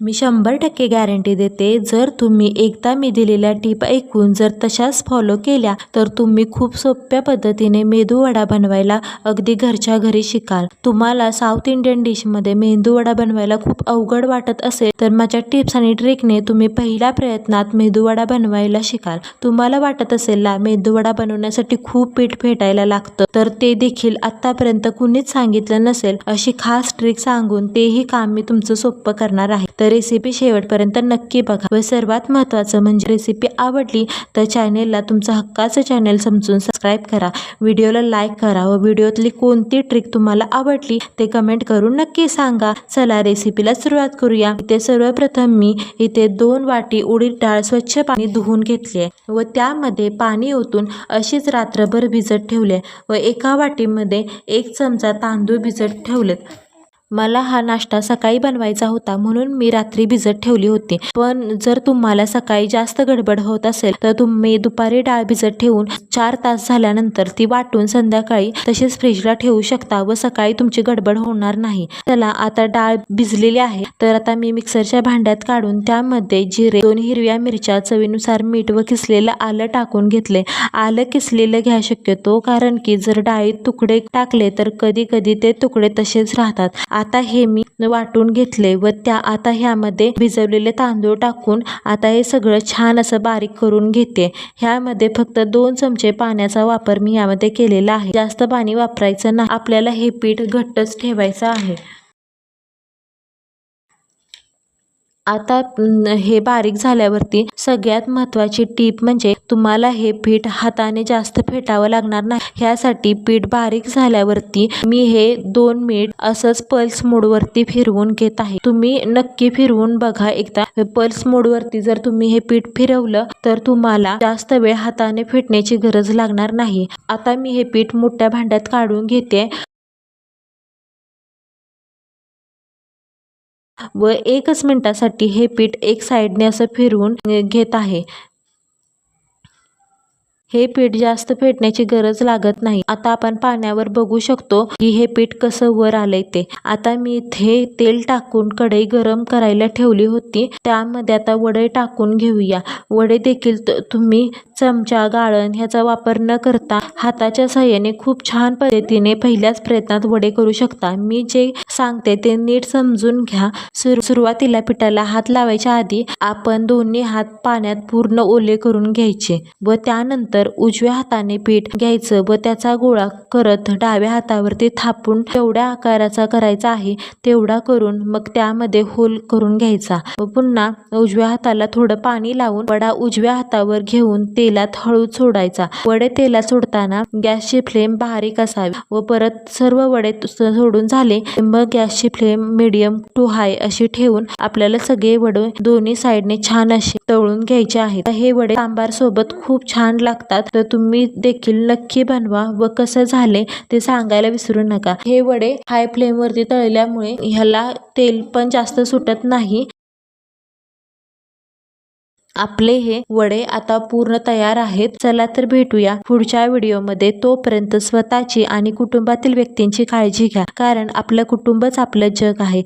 मी 100% guarantee देते, जर तुम्ही एकदा मी दिलेल्या टिप ऐकून जर तशाच फॉलो केल्या तर तुम्ही खूप सोप्या पद्धतीने मेदूवडा बनवायला अगदी घरच्या घरी शिकाल। तुम्हाला साऊथ इंडियन डिशमध्ये मेदूवडा बनवायला खूप अवघड वाटत असेल तर माझ्या टिप्स आणि ट्रिकने तुम्ही पहिल्या प्रयत्नात मेदूवडा बनवायला शिकाल। तुम्हाला वाटत असेल ना मेदूवडा बनवण्यासाठी खूप पीठ फेटायला लागतं, तर ते देखील आतापर्यंत कुणीच सांगितलं नसेल अशी खास ट्रिक सांगून तेही काम मी तुमचं सोपं करणार आहे। तर रेसिपी शेवटपर्यंत नक्की बघा व सर्वात महत्त्वाचं म्हणजे रेसिपी आवडली तर चॅनेलला तुमचं हक्काचं चॅनेल समजून सबस्क्राईब करा, व्हिडिओला लाईक करा व व्हिडिओतली कोणती ट्रिक तुम्हाला आवडली ते कमेंट करून नक्की सांगा। चला रेसिपीला सुरुवात करूया। इथे सर्वप्रथम मी इथे 2 वाटी उडीद डाळ स्वच्छ पाणी धुवून घेतली व त्यामध्ये पाणी ओतून अशीच रात्रभर भिजत ठेवले व एका वाटीमध्ये 1 चमचा तांदूळ भिजत ठेवलेत। मला हा नाश्ता सकाळी बनवायचा होता म्हणून मी रात्री भिजत ठेवली होती, पण जर तुम्हाला सकाळी जास्त गडबड होत असेल तर तुम्ही दुपारी डाळ भिजत ठेवून 4 तास झाल्यानंतर ती वाटून संध्याकाळी तसेच फ्रीजला ठेवू शकता व सकाळी तुमची गडबड होणार नाही। चला आता डाळ भिजलेली आहे तर आता मी मिक्सरच्या भांड्यात काढून त्यामध्ये जिरे, 2 हिरव्या मिरच्या, चवीनुसार मीठ व किसलेलं आलं टाकून घेतले। आलं किसलेलं घ्या शक्यतो, कारण की जर डाळीत तुकडे टाकले तर कधी कधी ते तुकडे तसेच राहतात। आता हे मी वाटून घेतले व आता ह्यामध्ये भिजवलेले तांदूळ टाकून आता हे सगळं छान असं बारीक करून घेते। ह्यामध्ये फक्त 2 चमचे पाण्याचा वापर मी यामध्ये केलेला आहे, जास्त पाणी वापरायचं नाही, आपल्याला हे पीठ घट्टच ठेवायचं आहे। आता हे बारीक झाल्यावरती सगळ्यात महत्त्वाची टीप म्हणजे तुम्हाला हे पीठ हाताने जास्त फेटावं लागणार नाही। ह्यासाठी पीठ बारीक झाल्यावरती मी हे 2 मिनिट असंच पल्स मोडवरती फिरवून घेत आहे। तुम्ही नक्की फिरवून बघा एकदा। पल्स मोडवरती जर तुम्ही हे पीठ फिरवलं तर तुम्हाला जास्त वेळ हाताने फेटण्याची गरज लागणार नाही। आता मी हे पीठ मोठ्या भांड्यात काढून घेते व 1 मिनिटासाठी हे पीठ एक साईडने असं फिरवून घेत आहे। हे पीठ जास्त फेटण्याची गरज लागत नाही। आता आपण पाण्यावर बघू शकतो की हे पीठ कसं वर आलंय ते। आता मी इथे तेल टाकून कढई गरम करायला ठेवली होती, त्यामध्ये आता वडे टाकून घेऊया। वडे देखील तुम्ही चमचा, गाळण ह्याचा वापर न करता हाताच्या साहाय्याने खूप छान पद्धतीने पहिल्याच प्रयत्नात वडे करू शकता। मी जे सांगते ते नीट समजून घ्या। सुरुवातीला पिठाला हात लावायच्या आधी आपण दोन्ही हात पाण्यात पूर्ण ओले करून घ्यायचे व त्यानंतर उजव्या हाताने पीठ घ्यायचं व त्याचा गोळा करत डाव्या हातावरती थापून तेवढ्या आकाराचा करायचा आहे तेवढा करून मग त्यामध्ये होल करून घ्यायचा व पुन्हा उजव्या हाताला थोडं पाणी लावून वडा उजव्या हातावर घेऊन तेलात हळू सोडायचा। वडे तेलात सोडताना गॅसची फ्लेम बारीक असावी व परत सर्व वडे सोडून झाले मग गॅसची फ्लेम मीडियम टू हाय अशी ठेवून आपल्याला सगळे वडे दोन्ही साईडने छान असे तळून घ्यायचे आहेत। हे वडे सांबार सोबत खूप छान लागतात, तर तुम्ही देखील नक्की बनवा व कसं झाले ते सांगायला विसरू नका। हे वडे हाय फ्लेम वरती तळल्यामुळे ह्याला तेल पण जास्त सुटत नाही। आपले हे वडे आता पूर्ण तयार आहेत। चला तर भेटूया पुढच्या व्हिडिओमध्ये। तोपर्यंत स्वतःची आणि कुटुंबातील व्यक्तींची काळजी घ्या, कारण आपलं कुटुंबच आपलं जग आहे।